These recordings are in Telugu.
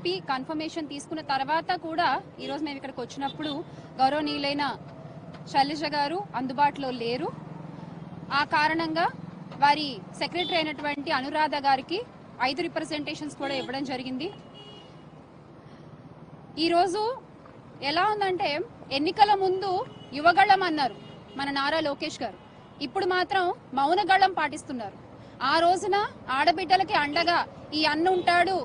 చెప్పి కన్ఫర్మేషన్ తీసుకున్న తర్వాత కూడా ఈరోజు మేము ఇక్కడికి వచ్చినప్పుడు గౌరవనీయులైన శైలజ గారు అందుబాటులో లేరు. ఆ కారణంగా వారి సెక్రటరీ అయినటువంటి అనురాధ గారికి 5 రిప్రజెంటేషన్స్ కూడా ఇవ్వడం జరిగింది. ఈరోజు ఎలా ఉందంటే ఎన్నికల ముందు యువగళం అన్నారు మన నారా లోకేష్ గారు, ఇప్పుడు మాత్రం మౌనగళం పాటిస్తున్నారు. ఆ రోజున ఆడబిడ్డలకి అండగా ఈ అన్న ఉంటాడు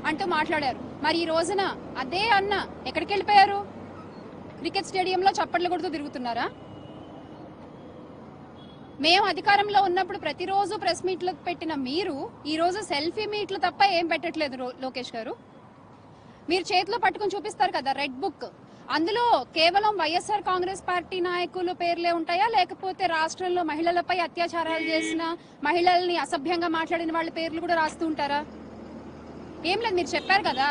అంటూ మాట్లాడారు. మరి ఈ రోజున అదే అన్న ఎక్కడికి వెళ్ళిపోయారు? క్రికెట్ స్టేడియంలో చప్పట్లు కొడుతూ తిరుగుతున్నారా? మేము అధికారంలో ఉన్నప్పుడు ప్రతిరోజు ప్రెస్ మీట్లు పెట్టిన మీరు ఈ రోజు సెల్ఫీ మీట్లు తప్ప ఏం పెట్టట్లేదు లోకేష్ గారు. మీరు చేతిలో పట్టుకుని చూపిస్తారు కదా రెడ్ బుక్, అందులో కేవలం వైఎస్ఆర్ కాంగ్రెస్ పార్టీ నాయకుల పేర్లే ఉంటాయా, లేకపోతే రాష్ట్రంలో మహిళలపై అత్యాచారాలు చేసిన, మహిళల్ని అసభ్యంగా మాట్లాడిన వాళ్ళ పేర్లు కూడా రాస్తూ ఉంటారా? ఏం లేదు, మీరు చెప్పారు కదా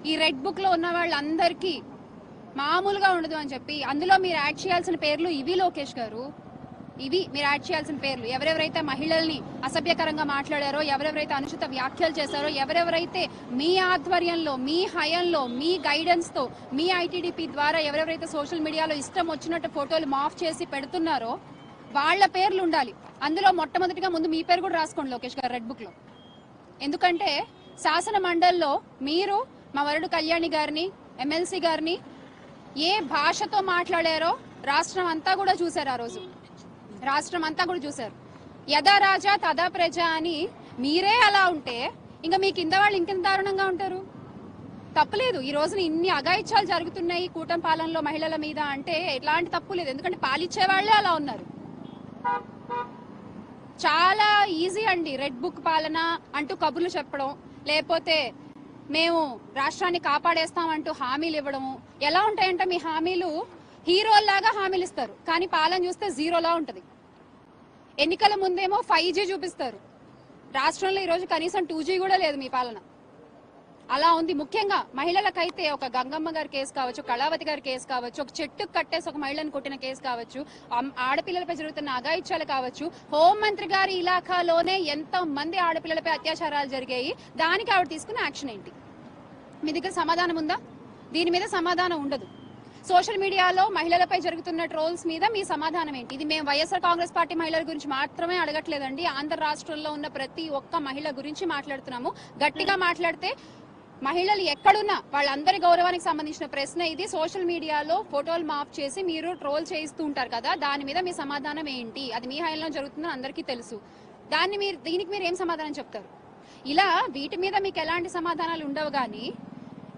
ఈ రెడ్ బుక్ లో ఉన్న వాళ్ళందరికీ మామూలుగా ఉండదు అని చెప్పి. అందులో మీరు యాడ్ చేయాల్సిన పేర్లు ఇవి లోకేష్ గారు, ఇవి మీరు యాడ్ చేయాల్సిన పేర్లు. ఎవరెవరైతే మహిళల్ని అసభ్యకరంగా మాట్లాడారో, ఎవరెవరైతే అనుచిత వ్యాఖ్యలు చేశారో, ఎవరెవరైతే మీ ఆధ్వర్యంలో, మీ హయంలో, మీ గైడెన్స్ తో, మీ ఐటీడీపీ ద్వారా ఎవరెవరైతే సోషల్ మీడియాలో ఇష్టం వచ్చినట్టు ఫోటోలు మాఫ్ చేసి పెడుతున్నారో వాళ్ళ పేర్లు ఉండాలి. అందులో మొట్టమొదటిగా ముందు మీ పేరు కూడా రాసుకోండి లోకేష్ గారు రెడ్ బుక్ లో. ఎందుకంటే శాసన మండలిలో మీరు మా వరుడు కళ్యాణి గారిని, ఎమ్మెల్సీ గారిని ఏ భాషతో మాట్లాడారో రాష్ట్రం అంతా కూడా చూశారు. ఆ రోజు రాష్ట్రం అంతా కూడా చూశారు. యథా రాజా తదా ప్రజ అని మీరే అలా ఉంటే ఇంకా మీ కింద వాళ్ళు ఇంకెంత దారుణంగా ఉంటారు? తప్పులేదు, ఈ రోజున ఇన్ని అఘాయిత్యాలు జరుగుతున్నాయి కూటమి పాలనలో మహిళల మీద అంటే ఎలాంటి తప్పు లేదు. ఎందుకంటే పాలిచ్చే వాళ్లే అలా ఉన్నారు. చాలా ఈజీ అండి రెడ్ బుక్ పాలన అంటూ కబుర్లు చెప్పడం, లేకపోతే మేము రాష్ట్రాన్ని కాపాడేస్తామంటూ హామీలు ఇవ్వడము. ఎలా ఉంటాయంటే మీ హామీలు హీరోల్లాగా హామీలు ఇస్తారు, కానీ పాలన చూస్తే జీరోలా ఉంటది. ఎన్నికల ముందేమో 5G చూపిస్తారు, రాష్ట్రంలో ఈరోజు కనీసం 2G కూడా లేదు మీ పాలన. అలా ఉంది. ముఖ్యంగా మహిళలకైతే ఒక గంగమ్మ గారి కేసు కావచ్చు, కళావతి గారి కేసు కావచ్చు, ఒక చెట్టుకు కట్టేసి ఒక మహిళను కొట్టిన కేసు కావచ్చు, ఆడపిల్లలపై జరుగుతున్న అఘాయిత్యాలు కావచ్చు, హోంమంత్రి గారి ఇలాఖాలోనే ఎంతో మంది ఆడపిల్లలపై అత్యాచారాలు జరిగాయి, దానికి ఆవిడ తీసుకున్న యాక్షన్ ఏంటి? మీ దగ్గర సమాధానం ఉందా? దీని మీద సమాధానం ఉండదు. సోషల్ మీడియాలో మహిళలపై జరుగుతున్న ట్రోల్స్ మీద మీ సమాధానం ఏంటి? ఇది మేము వైఎస్ఆర్ కాంగ్రెస్ పార్టీ మహిళల గురించి మాత్రమే అడగట్లేదండి, ఆంధ్ర రాష్ట్రంలో ఉన్న ప్రతి ఒక్క మహిళ గురించి మాట్లాడుతున్నాము. గట్టిగా మాట్లాడితే మహిళలు ఎక్కడున్నా వాళ్ళందరి గౌరవానికి సంబంధించిన ప్రశ్న ఇది. సోషల్ మీడియాలో ఫోటోలు మాఫ్ చేసి మీరు ట్రోల్ చేయిస్తూ ఉంటారు కదా, దాని మీద మీ సమాధానం ఏంటి? అది మీ హయాంలో జరుగుతుందని అందరికీ తెలుసు. దీనికి మీరు ఏం సమాధానం చెప్తారు? ఇలా వీటి మీద మీకు ఎలాంటి సమాధానాలు ఉండవు. కానీ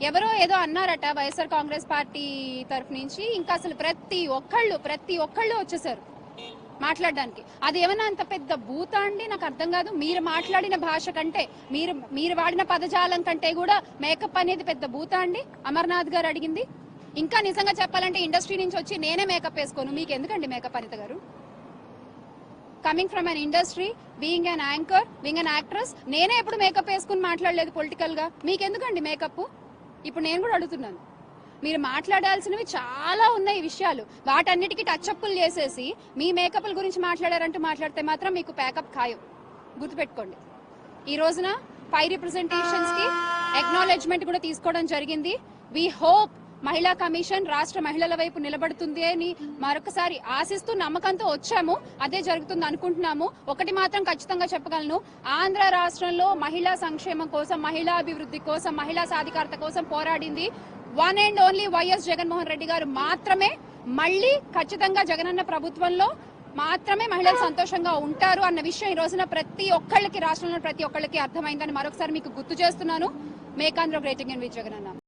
ఎవరో ఏదో అన్నారట వైఎస్ఆర్ కాంగ్రెస్ పార్టీ తరఫు నుంచి, ఇంకా అసలు ప్రతి ఒక్కళ్ళు వచ్చేసారు మాట్లాడడానికి. అది ఏమన్నా అంత పెద్ద భూత అండి? నాకు అర్థం కాదు. మీరు మాట్లాడిన భాష కంటే, మీరు వాడిన పదజాలం కంటే కూడా మేకప్ అనేది పెద్ద భూత అండి? అమర్నాథ్ గారు అడిగింది. ఇంకా నిజంగా చెప్పాలంటే ఇండస్ట్రీ నుంచి వచ్చి నేనే మేకప్ వేసుకోను, మీకు ఎందుకండి మేకప్ అనిత గారు? Coming from an industry, being an anchor, being an actress, నేనే ఎప్పుడు మేకప్ వేసుకుని మాట్లాడలేదు పొలిటికల్ గా, మీకెందుకండి మేకప్? ఇప్పుడు నేను కూడా అడుగుతున్నాను. మీరు మాట్లాడాల్సినవి చాలా ఉన్నాయి విషయాలు, వాటన్నిటికీ టచ్అప్పులు చేసేసి మీ మేకప్ల గురించి మాట్లాడారంటూ మాట్లాడితే మాత్రం మీకు ప్యాకప్ ఖాయం. గుర్తుపెట్టుకోండి. ఈ రోజున 5 రిప్రజెంటేషన్స్ కి అక్నాలెడ్జ్మెంట్ కూడా తీసుకోవడం జరిగింది. వి హోప్ మహిళా కమిషన్ రాష్ట్ర మహిళల వైపు నిలబడుతుంది అని మరొకసారి ఆశిస్తూ నమ్మకంతో వచ్చాము. అదే జరుగుతుంది అనుకుంటున్నాము. ఒకటి మాత్రం ఖచ్చితంగా చెప్పగలను, ఆంధ్ర రాష్ట్రంలో మహిళా సంక్షేమం కోసం, మహిళా అభివృద్ధి కోసం, మహిళా సాధికారత కోసం పోరాడింది one and only YS Jaganmohan Reddy గారు మాత్రమే. మళ్ళీ ఖచ్చితంగా జగనన్న ప్రభుత్వంలో మాత్రమే మహిళలు సంతోషంగా ఉంటారు అన్న విషయం ఈ రోజున ప్రతి ఒక్కళ్ళకి, రాష్ట్రంలో ప్రతి ఒక్కళ్ళకి అర్థమైందని మరొకసారి మీకు గుర్తు చేస్తున్నాను. Make Andhra great again with Jagananna.